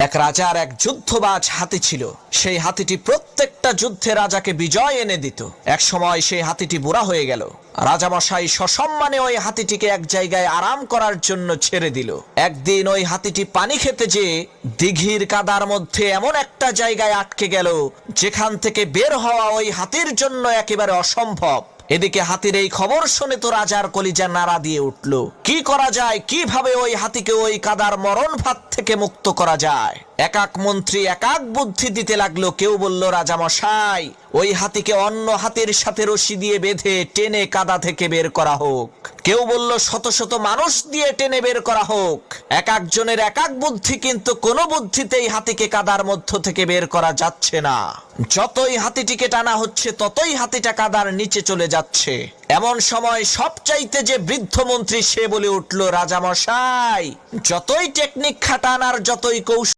এক রাজার এক যুদ্ধবাজ হাতি ছিল। সেই হাতিটি প্রত্যেকটা যুদ্ধে রাজাকে বিজয় এনে দিত। এক সময় সেই হাতিটি বুড়া হয়ে গেল। রাজামশাই সসম্মানে ওই হাতিটিকে এক জায়গায় আরাম করার জন্য ছেড়ে দিল। একদিন ওই হাতিটি পানি খেতে যেয়ে দিঘির কাদার মধ্যে এমন একটা জায়গায় আটকে গেল যেখান থেকে বের হওয়া ওই হাতির জন্য একেবারে অসম্ভব। এদিকে হাতির এই খবর শুনে তো রাজার কলিজা নাড়া দিয়ে উঠল। কি করা যায়, কিভাবে ওই হাতিকে ওই কাদার মরণ ফাঁদ থেকে মুক্ত করা যায়? এক এক মন্ত্রী এক এক বুদ্ধি দিতে লাগলো। কেউ বলল, রাজামশাই, ওই হাতিকে অন্য হাতির সাথে রশি দিয়ে বেঁধে টেনে কাদা থেকে বের করা হোক। কেউ বলল, শত শত মানুষ দিয়ে টেনে বের করা হোক। এক একজনের এক এক বুদ্ধি, কিন্তু কোনো বুদ্ধিতেই হাতিকে কাদার মধ্য থেকে বের করা যাচ্ছে না। যতই হাতিটিকে টানা হচ্ছে ততই হাতিটা কাদার নিচে চলে যাচ্ছে। এমন সময় সবচাইতে যে বৃদ্ধ মন্ত্রী, সে বলে উঠল, রাজামশাই, যতই টেকনিক খাটান আর যতই কৌশল